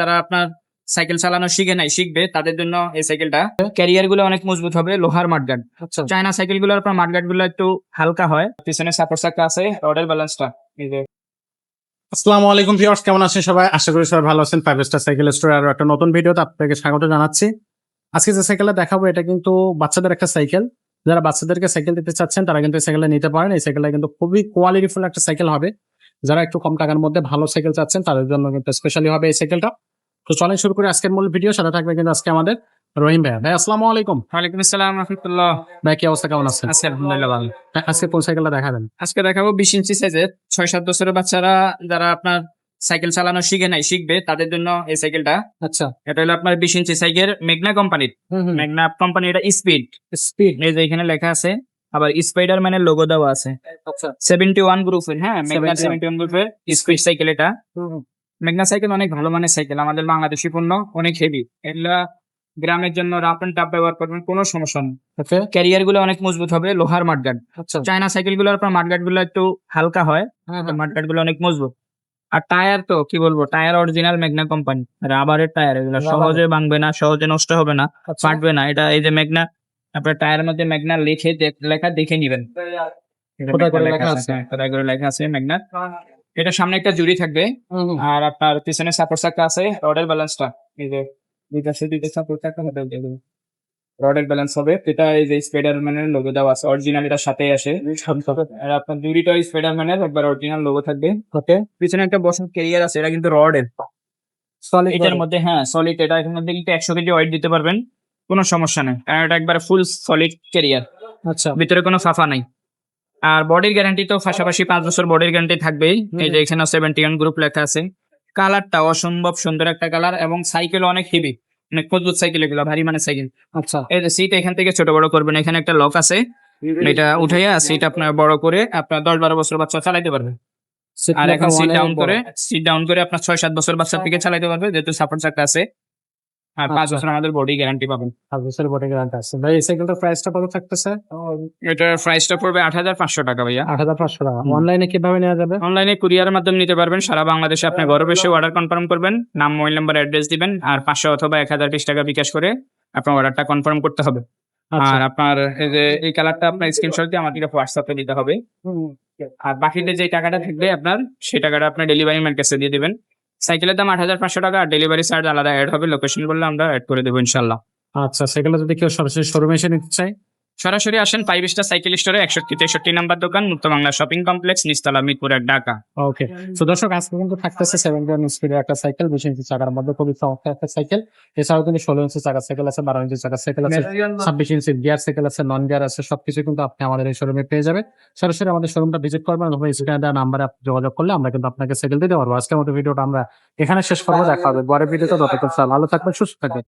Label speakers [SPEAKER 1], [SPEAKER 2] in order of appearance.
[SPEAKER 1] যারা আপনার সাইকেল চালানো শিখে নাই শিখবে তাদের জন্য এই সাইকেলটা। ক্যারিয়ার গুলো অনেক মজবুত হবে, লোহার মাডগার্ড।
[SPEAKER 2] আচ্ছা
[SPEAKER 1] চায়না সাইকেল গুলো আপনার মাডগার্ড গুলো একটু হালকা হয়, পিছনে সাপোর্ট চাকা আছে, রডের ব্যালেন্সটা এই যে।
[SPEAKER 2] আসসালামু আলাইকুম ভিউয়ার্স, কেমন আছেন সবাই? আশা করি সবাই ভালো আছেন। 5 স্টার সাইকেল স্টোর আরো একটা নতুন ভিডিওতে আপনাকে স্বাগত জানাচ্ছি। আজকে যে সাইকেলটা দেখাবো এটা কিন্তু বাচ্চাদের একটা সাইকেল। যারা বাচ্চাদেরকে সাইকেল দিতে চাচ্ছেন তারা কিন্তু এই সাইকেলটা নিতে পারেন। এই সাইকেলটা কিন্তু খুবই কোয়ালিটিফুল একটা সাইকেল হবে। যারা একটু কম টাকার মধ্যে ভালো সাইকেল চাচ্ছেন তাদের জন্য কিন্তু স্পেশালি হবে এই সাইকেলটা। তো চলেন শুরু করি আজকের মূল ভিডিও। সাথে থাকবে কিন্তু আজকে আমাদের রহিম ভাই। ভাই আসসালামু আলাইকুম।
[SPEAKER 1] ওয়ালাইকুম আসসালাম রাহমাতুল্লাহ।
[SPEAKER 2] ভাই কি অবস্থা, কেমন আছেন?
[SPEAKER 1] আছি আলহামদুলিল্লাহ ভালো।
[SPEAKER 2] আজকে কোন সাইকেলটা দেখাবেন?
[SPEAKER 1] আজকে দেখাবো 20 ইঞ্চি সাইজের 6-7 বছরের বাচ্চারা যারা আপনার সাইকেল চালানো শিখে নাই শিখবে তাদের জন্য এই সাইকেলটা।
[SPEAKER 2] আচ্ছা
[SPEAKER 1] এটা হলো আপনার 20 ইঞ্চি সাইকেল, মেঘনা কোম্পানির। মেঘনা কোম্পানি, এটা স্পিড
[SPEAKER 2] স্পিড।
[SPEAKER 1] এই যে এখানে লেখা আছে, আবার স্পাইডার ম্যানের লোগো দেওয়া আছে।
[SPEAKER 2] আচ্ছা
[SPEAKER 1] 71 গ্রুপের, হ্যাঁ মেঘনা
[SPEAKER 2] 71
[SPEAKER 1] 71 গ্রুপের স্পিড সাইকেল এটা। মেঘনা সাইকেল অনেক ভালো মানের সাইকেল, আমাদের বাংলাদেশি পণ্য, অনেক হেভি। এগুলা গ্রামের জন্য রাফ এন্ড টাফ ব্যবহার করবেন, কোনো সমস্যা নেই।
[SPEAKER 2] ওকে
[SPEAKER 1] ক্যারিয়ার গুলো অনেক মজবুত হবে, লোহার মাডগার্ড।
[SPEAKER 2] আচ্ছা
[SPEAKER 1] চায়না সাইকেল গুলো আপনার মাডগার্ড গুলো একটু হালকা হয়, মাডগার্ড গুলো অনেক মজবুত। আর টায়ার তো কি বলবো, টায়ার অরিজিনাল মেঘনা কোম্পানি, রাবারের টায়ার। এগুলো সহজে ভাঙবে না, সহজে নষ্ট হবে না,
[SPEAKER 2] আচ্ছা
[SPEAKER 1] ফাটবে না। এটা এই যে মেঘনা, আপনার টায়ারের মধ্যে মেঘনা লেখা দেখে নিবেন।
[SPEAKER 2] কোথায় করে লেখা আছে?
[SPEAKER 1] কোথায় করে লেখা আছে মেঘনা। এটা সামনে একটা জুড়ি থাকবে, আর আপনার পিছনে সাপোর্ট চাকা আছে, রডের ব্যালেন্সটা এই যে দুইটা সাপোর্ট চাকা হবে, রডের ব্যালেন্স হবে। এটা এই যে স্পাইডারম্যানের লোগো দেওয়া আছে, অরিজিনাল এটার সাথেই আসে। আর আপনার জুড়িটা স্পাইডারম্যানের একবার অরিজিনাল লোগো থাকবে।
[SPEAKER 2] ওকে
[SPEAKER 1] পিছনে একটা বসার ক্যারিয়ার আছে, এটা কিন্তু রডের
[SPEAKER 2] সলিড
[SPEAKER 1] এটার মধ্যে, হ্যাঁ সলিড। এটা এটার মধ্যে কিন্তু 100 কেজি ওয়েট দিতে পারবেন, কোনো সমস্যা নেই। আর এটা একবার ফুল সলিড ক্যারিয়ার,
[SPEAKER 2] আচ্ছা
[SPEAKER 1] ভিতরে কোনো ফাফা নাই। আর বডির গ্যারান্টি তো পাশাপাশি 5 বছর বডির গ্যারান্টি থাকবেই। এই যে এখানে 71 গ্রুপ লেখা আছে। কালারটা অসম্ভব সুন্দর একটা কালার, এবং সাইকেল অনেক হেভি, অনেক মজবুত সাইকেল, এগুলো ভারী মানের সাইকেল।
[SPEAKER 2] আচ্ছা
[SPEAKER 1] এই যে সিট এখান থেকে ছোট বড় করবেন, এখানে একটা লক আছে, এটা উঠাইয়া সিট আপনার বড় করে আপনার 10-12 বছর বাচ্চা চালাইতে পারবে। আর এখন সিট ডাউন করে আপনার 6-7 বছর বাচ্চা থেকে চালাইতে পারবে, যেহেতু সাপোর্ট চাকা আছে। আর 5
[SPEAKER 2] আচ্ছা।
[SPEAKER 1] বছর আমাদের বডি গ্যারান্টি পাবেন।
[SPEAKER 2] 5 বছর বডি গ্যারান্টি আছে। ভাই এই সাইকেলটার প্রাইসটা কত থাকতেছে?
[SPEAKER 1] এটার প্রাইসটা পড়বে 8,500 টাকা ভাইয়া।
[SPEAKER 2] 8500 টাকা। অনলাইনে কিভাবে নেওয়া যাবে?
[SPEAKER 1] অনলাইনে কুরিয়ারের মাধ্যমে নিতে পারবেন সারা বাংলাদেশে। আপনি ঘরে বসে অর্ডার কনফার্ম করবেন, নাম, মোবাইল নাম্বার, অ্যাড্রেস দিবেন, আর 500 অথবা 1020 টাকা বিকাশ করে আপনার অর্ডারটা কনফার্ম করতে হবে।
[SPEAKER 2] আচ্ছা
[SPEAKER 1] আর আপনার এই যে এই কালারটা আপনার স্ক্রিনশট দিয়ে আমাকে হোয়াটসঅ্যাপে দিতে হবে। আর বাকিতে যে টাকাটা থাকবে আপনার, সেই টাকাটা আপনার ডেলিভারি ম্যান কাছে দিয়ে দিবেন। সাইকেলের দাম 8,500 টাকা, আর ডেলিভারি চার্জ আলাদা অ্যাড হবে। লোকেশন বললে আমরা অ্যাড করে দেবো ইনশাল্লাহ।
[SPEAKER 2] আচ্ছা সাইকেলটা যদি কেউ সরাসরি শোরুমে এসে নিতে চায়?
[SPEAKER 1] সরাসরি আসেন 5 স্টার সাইকেল স্টোরে, 61-63 নাম্বার দোকান, মুক্ত বাংলা শপিং কমপ্লেক্স, নিচতলা, মিরপুর 1, ঢাকা।
[SPEAKER 2] ওকে। তো দর্শক আজকে কিন্তু থাকতেছে 71 স্পিডের একটা সাইকেল, 20 ইঞ্চি চাকার মধ্যে খুবই চমৎকার একটা সাইকেল। এছাড়াও কিন্তু 16 ইঞ্চি চাকার সাইকেল আছে, 12 ইঞ্চি চাকার সাইকেল আছে, 26 ইঞ্চি গিয়ার সাইকেল আছে, নন গিয়ার আছে। সবকিছু কিন্তু আপনি আমাদের এই শোরুমে পেয়ে যাবেন। সরাসরি আমাদের শোরুমটা ভিজিট করবেন অথবা স্ক্রিনে দেওয়া নাম্বারে আপনি যোগাযোগ করলে আমরা কিন্তু আপনাকে সাইকেল দিতে পারবো। আজকের মতো ভিডিওটা আমরা এখানে শেষ করবো। দেখা হবে পরের ভিডিওতে। ততক্ষণ ভালো থাকবেন, সুস্থ থাকবেন।